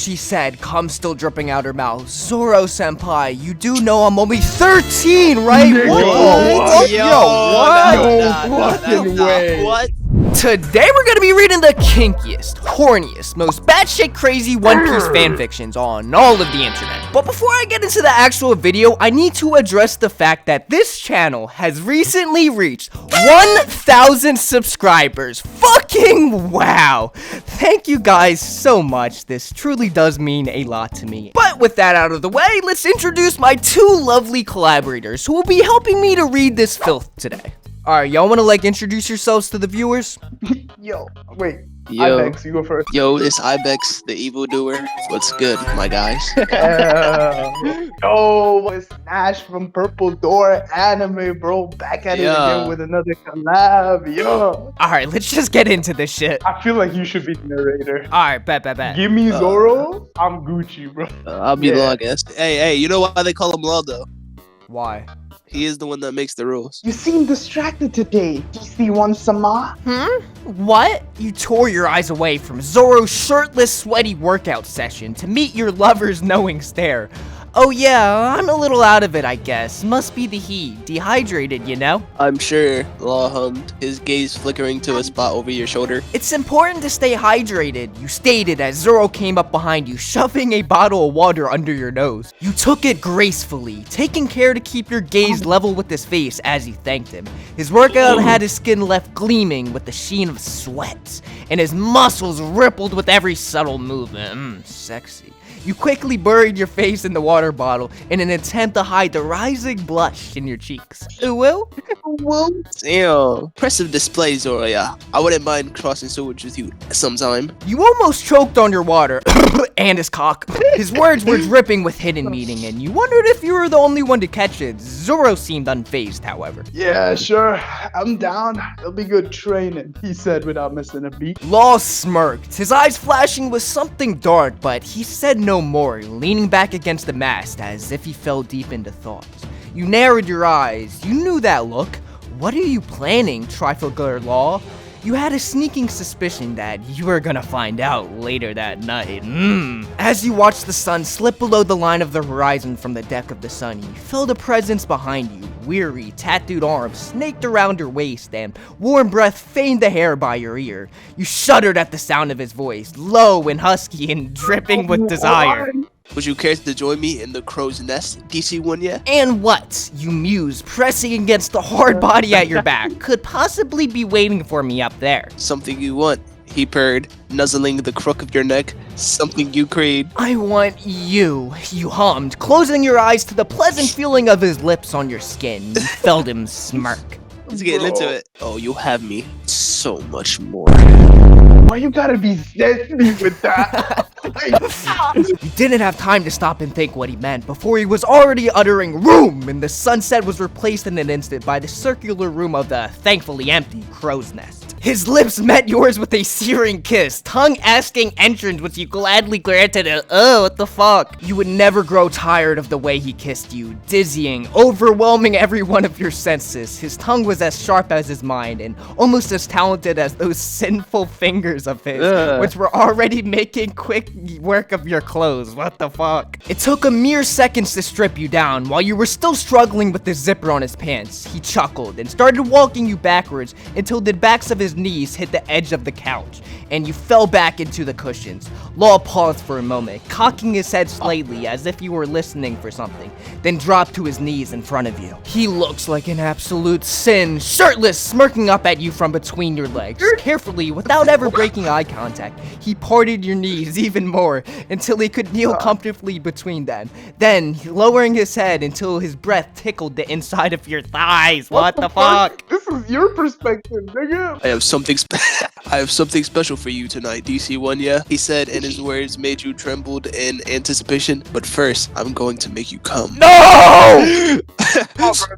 she said, cum still dripping out her mouth. Zoro-senpai, you do know I'm only 13, right? What? What? Today we're gonna be reading the kinkiest, horniest, most batshit crazy One Piece fanfictions on all of the internet. But before I get into the actual video, I need to address the fact that this channel has recently reached 1,000 subscribers. Fucking wow! Thank you guys so much. This truly does mean a lot to me. But with that out of the way, let's introduce my two lovely collaborators who will be helping me to read this filth today. Alright, y'all wanna introduce yourselves to the viewers? Yo, wait. Yo. Ibex, you go first. Yo, it's Ibex, the evildoer. What's good, my guys? Yo, it's Nash from Purple Door Anime, bro. Back at it again with another collab. Yo. Alright, let's just get into this shit. I feel like you should be the narrator. Alright, bet. Give me Zoro, I'm Gucci, bro. I'll be Law, I guess. Hey, you know why they call him Law, though? Why? He is the one that makes the rules. You seem distracted today, DC1-sama. What? You tore your eyes away from Zoro's shirtless, sweaty workout session to meet your lover's knowing stare. Oh yeah, I'm a little out of it, I guess. Must be the heat. Dehydrated, you know? I'm sure, Law hummed, his gaze flickering to a spot over your shoulder. It's important to stay hydrated, you stated as Zoro came up behind you, shoving a bottle of water under your nose. You took it gracefully, taking care to keep your gaze level with his face as you thanked him. His workout had his skin left gleaming with the sheen of sweat, and his muscles rippled with every subtle movement. Sexy. You quickly buried your face in the water bottle in an attempt to hide the rising blush in your cheeks. Will? Damn. Impressive display, Zoro, yeah. I wouldn't mind crossing swords with you sometime. You almost choked on your water and his cock. His words were dripping with hidden meaning, and you wondered if you were the only one to catch it. Zoro seemed unfazed, however. Yeah, sure. I'm down. It'll be good training, he said without missing a beat. Law smirked, his eyes flashing with something dark, but he said no more, leaning back against the mast as if he fell deep into thought. You narrowed your eyes. You knew that look. What are you planning, Trafalgar Law? You had a sneaking suspicion that you were gonna find out later that night. As you watched the sun slip below the line of the horizon from the deck of the sun, you felt a presence behind you. Weary, tattooed arms snaked around your waist, and warm breath fanned the hair by your ear. You shuddered at the sound of his voice, low and husky and dripping with desire. Would you care to join me in the crow's nest, DC1 yet? And what, you mused, pressing against the hard body at your back, could possibly be waiting for me up there? Something you want, he purred, nuzzling the crook of your neck. Something you crave. I want you hummed, closing your eyes to the pleasant feeling of his lips on your skin. You felt him smirk. Let's get into it. Oh, you have me so much more. Why you gotta be sensitive with that? You didn't have time to stop and think what he meant before he was already uttering "room," and the sunset was replaced in an instant by the circular room of the thankfully empty crow's nest. His lips met yours with a searing kiss, tongue asking entrance which you gladly granted it. Oh, what the fuck? You would never grow tired of the way he kissed you, dizzying, overwhelming every one of your senses. His tongue was as sharp as his mind and almost as talented as those sinful fingers of his, which were already making quick work of your clothes. What the fuck? It took a mere seconds to strip you down while you were still struggling with the zipper on his pants. He chuckled and started walking you backwards until the backs of his knees hit the edge of the couch and you fell back into the cushions. Law paused for a moment, cocking his head slightly as if you were listening for something, then dropped to his knees in front of you. He looks like an absolute sin, shirtless, smirking up at you from between your legs. Carefully, without ever breaking eye contact, he parted your knees even more until he could kneel comfortably between them. Then, lowering his head until his breath tickled the inside of your thighs. What the fuck? This is your perspective, nigga. I have something special for you tonight, DC1, yeah? He said, and his words made you trembled in anticipation. But first, I'm going to make you come. No!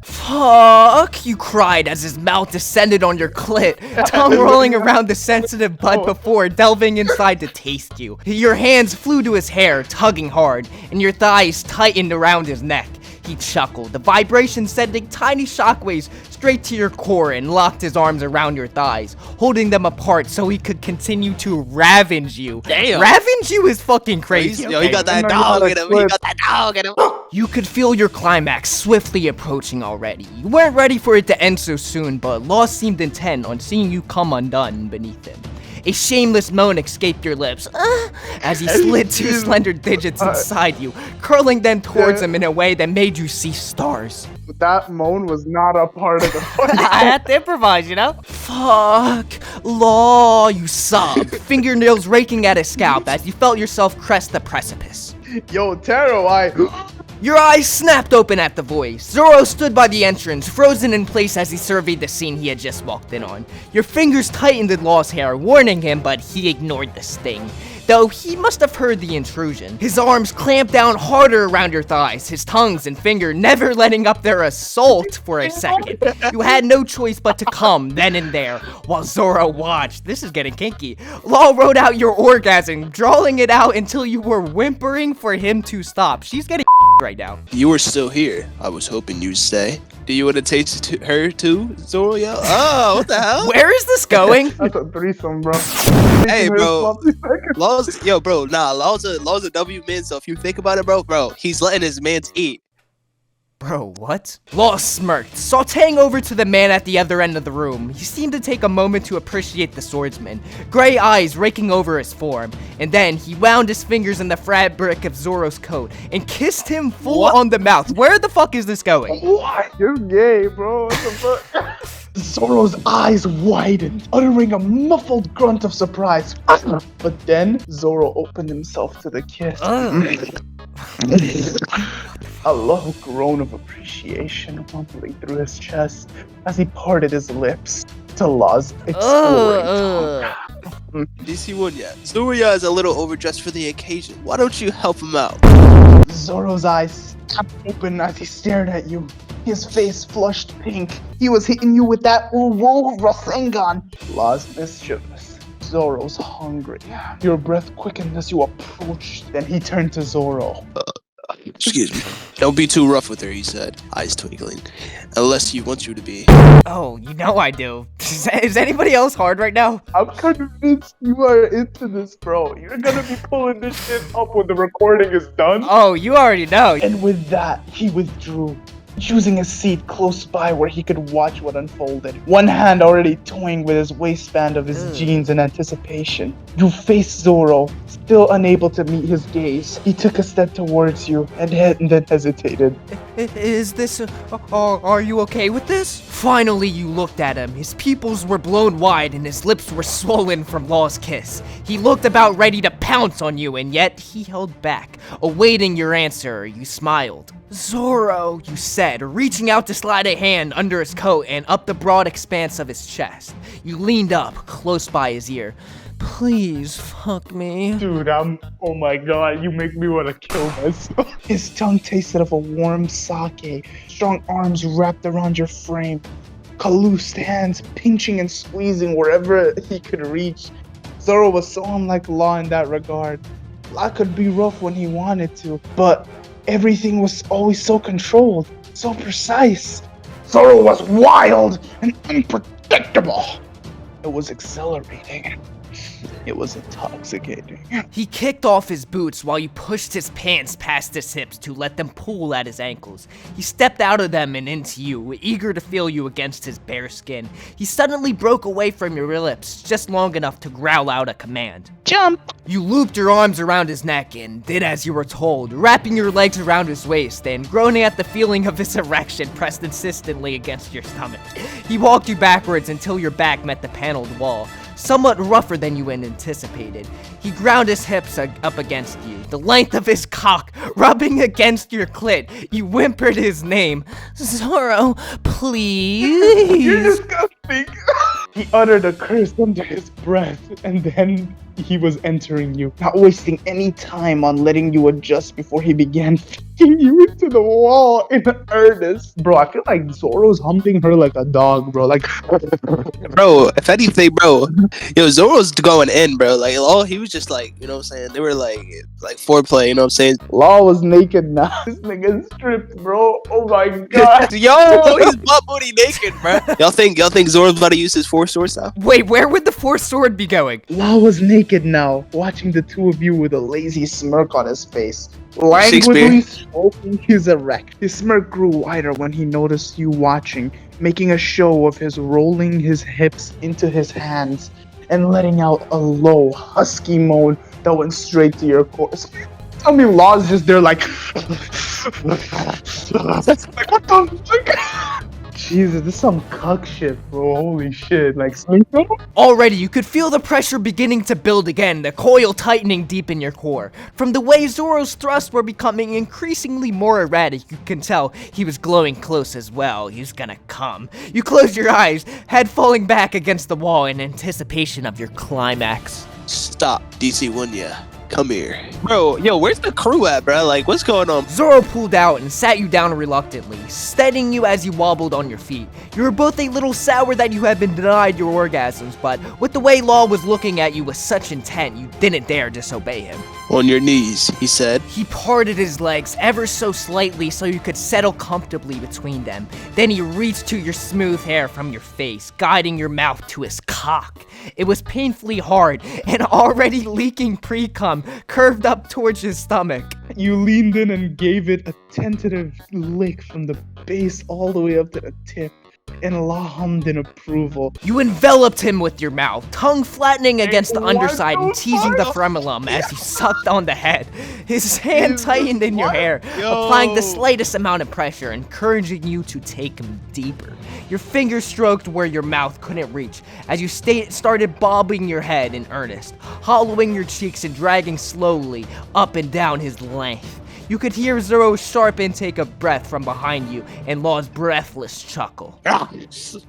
Fuck, you cried as his mouth descended on your clit, tongue rolling around the sensitive bud before delving inside to taste you. Your hands flew to his hair, tugging hard, and your thighs tightened around his neck. He chuckled, the vibration sending tiny shockwaves straight to your core, and locked his arms around your thighs, holding them apart so he could continue to ravage you. Damn. Ravage you is fucking crazy. Yo, he got that dog in him. He got that dog in him. You could feel your climax swiftly approaching already. You weren't ready for it to end so soon, but Law seemed intent on seeing you come undone beneath him. A shameless moan escaped your lips as he slid two slender digits inside you, curling them towards him in a way that made you see stars. That moan was not a part of the fight. I had to improvise, you know? Fuck, Law, you sobbed, fingernails raking at his scalp as you felt yourself crest the precipice. Yo, Taro, Your eyes snapped open at the voice. Zoro stood by the entrance, frozen in place as he surveyed the scene he had just walked in on. Your fingers tightened in Law's hair, warning him, but he ignored the sting. Though he must have heard the intrusion. His arms clamped down harder around your thighs, his tongues and finger never letting up their assault for a second. You had no choice but to come then and there, while Zoro watched. This is getting kinky. Law wrote out your orgasm, drawing it out until you were whimpering for him to stop. She's getting right now. You were still here. I was hoping you'd stay. Do you want to taste her too, Zoro? Yo? Oh, what the hell? Where is this going? That's a threesome, bro. Hey, bro. Law's a W man, so if you think about it, bro, he's letting his mans eat. Bro, what? Law smirked, sauteing over to the man at the other end of the room. He seemed to take a moment to appreciate the swordsman, gray eyes raking over his form. And then he wound his fingers in the fabric of Zoro's coat and kissed him full on the mouth. Where the fuck is this going? What? You're gay, bro. What the fuck? Zoro's eyes widened, uttering a muffled grunt of surprise. But then Zoro opened himself to the kiss. A low groan of appreciation rumbling through his chest as he parted his lips to Law's exploring tongue. DC1 yet? Zuria is a little overdressed for the occasion. Why don't you help him out? Zoro's eyes snapped open as he stared at you. His face flushed pink. He was hitting you with that Uru Rasengan. Law's mischievous. Zoro's hungry. Your breath quickened as you approached. Then he turned to Zoro. Excuse me. Don't be too rough with her, he said, eyes twinkling. Unless he wants you to be. Oh, you know I do. Is anybody else hard right now? I'm convinced you are into this, bro. You're gonna be pulling this shit up when the recording is done. Oh, you already know. And with that, he withdrew, choosing a seat close by where he could watch what unfolded. One hand already toying with his waistband of his jeans in anticipation. You faced Zoro, still unable to meet his gaze. He took a step towards you and then hesitated. Is this... are you okay with this? Finally, you looked at him. His pupils were blown wide and his lips were swollen from Law's kiss. He looked about ready to pounce on you, and yet he held back, awaiting your answer. You smiled. Zoro, you said, reaching out to slide a hand under his coat and up the broad expanse of his chest. You leaned up, close by his ear. Please, fuck me. Dude, oh my god, you make me want to kill myself. His tongue tasted of a warm sake, strong arms wrapped around your frame, calloused hands pinching and squeezing wherever he could reach. Zoro was so unlike Law in that regard. Law could be rough when he wanted to, but everything was always so controlled, so precise. Zoro was wild and unpredictable. It was exhilarating. It was intoxicating. He kicked off his boots while you pushed his pants past his hips to let them pull at his ankles. He stepped out of them and into you, eager to feel you against his bare skin. He suddenly broke away from your lips, just long enough to growl out a command. Jump! You looped your arms around his neck and did as you were told, wrapping your legs around his waist and groaning at the feeling of his erection pressed insistently against your stomach. He walked you backwards until your back met the paneled wall. Somewhat rougher than you had anticipated. He ground his hips up against you, the length of his cock rubbing against your clit. You whimpered his name. Zoro, please. You're disgusting. He uttered a curse under his breath and then he was entering you, not wasting any time on letting you adjust before he began kicking you into the wall in earnest. Bro, I feel like Zoro's humping her like a dog, bro. Like, Bro, if anything, bro, yo, Zoro's going in, bro. Like, oh, he was just like, you know what I'm saying? They were like foreplay, you know what I'm saying? Law was naked now. This nigga's stripped, bro. Oh my god. Yo, he's butt booty naked, bro. Y'all think Zoro's about to use his four swords now? Wait, where would the fourth sword be going? Law was naked now, watching the two of you with a lazy smirk on his face. Languidly stroking his erect. His smirk grew wider when he noticed you watching, making a show of his rolling his hips into his hands and letting out a low, husky moan that went straight to your core. Tell me Law's just there like... like, what the fuck? Jesus, this is some cuck shit, bro. Holy shit. Like, Already, you could feel the pressure beginning to build again, the coil tightening deep in your core. From the way Zoro's thrusts were becoming increasingly more erratic, you can tell he was glowing close as well. He's gonna come. You close your eyes, head falling back against the wall in anticipation of your climax. Stop, DC1, yeah. Come here. Bro, yo, where's the crew at, bro? Like, what's going on? Zoro pulled out and sat you down reluctantly, steadying you as you wobbled on your feet. You were both a little sour that you had been denied your orgasms, but with the way Law was looking at you with such intent, you didn't dare disobey him. On your knees, he said. He parted his legs ever so slightly so you could settle comfortably between them. Then he reached to your smooth hair from your face, guiding your mouth to his cock. It was painfully hard and already leaking pre-cum curved up towards his stomach. You leaned in and gave it a tentative lick from the base all the way up to the tip, and Law hummed in approval. You enveloped him with your mouth, tongue flattening against the underside and teasing the frenulum as you sucked on the head. His hand tightened in your hair, applying the slightest amount of pressure, encouraging you to take him deeper. Your fingers stroked where your mouth couldn't reach as you started bobbing your head in earnest, hollowing your cheeks and dragging slowly up and down his length. You could hear Zoro's sharp intake of breath from behind you and Law's breathless chuckle.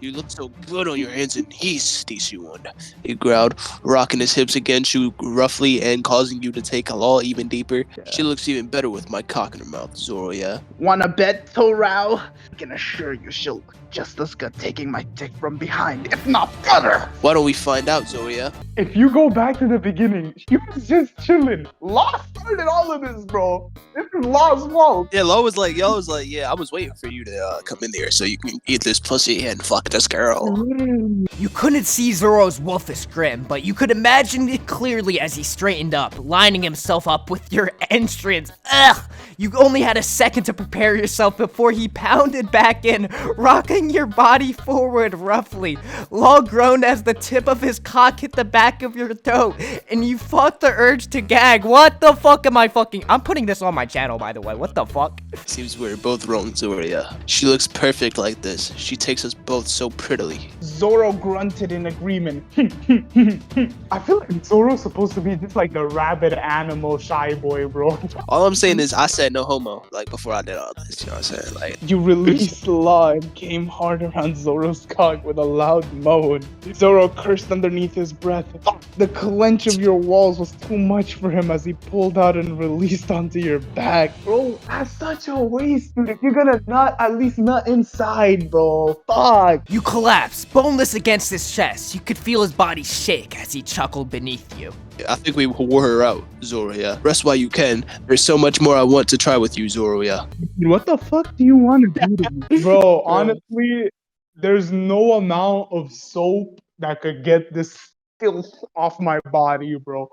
You look so good on your hands and knees, DC1. He growled, rocking his hips against you roughly and causing you to take Law even deeper. She looks even better with my cock in her mouth, Zoro, yeah? Wanna bet, Torao? I can assure you she'll look just as good taking my dick from behind, if not better. Why don't we find out, Zoro, yeah? If you go back to the beginning, she was just chilling. Law started all of this, bro. This is Law's fault. Yeah, Law was like, yeah, I was waiting for you to come in there so you can eat this pussy and fuck this girl. You couldn't see Zoro's wolfish grin, but you could imagine it clearly as he straightened up, lining himself up with your entrance. Ugh! You only had a second to prepare yourself before he pounded back in, rocking your body forward roughly. Law groaned as the tip of his cock hit the back of your toe, and you fought the urge to gag. What the fuck am I fucking... I'm putting this on my channel, by the way. What the fuck? Seems we're both wrong, Zoro, yeah. She looks perfect like this. She takes us both so prettily. Zoro grunted in agreement. I feel like Zoro's supposed to be just like the rabid animal shy boy, bro. All I'm saying is I said no homo, like, before I did all this, you know what I'm saying? Like, You released Law and came hard around Zoro's cock with a loud moan. Zoro cursed underneath his breath. The clench of your walls was too much for him as he pulled out and released onto your back. Bro, that's such a waste, dude. If you're gonna nut, at least nut inside, bro. Fuck. You collapsed, boneless against his chest. You could feel his body shake as he chuckled beneath you. I think we wore her out, Zoro, yeah. Rest while you can. There's so much more I want to try with you, Zoro, yeah. What the fuck do you want to do to me? Bro, honestly, there's no amount of soap that could get this filth off my body, bro.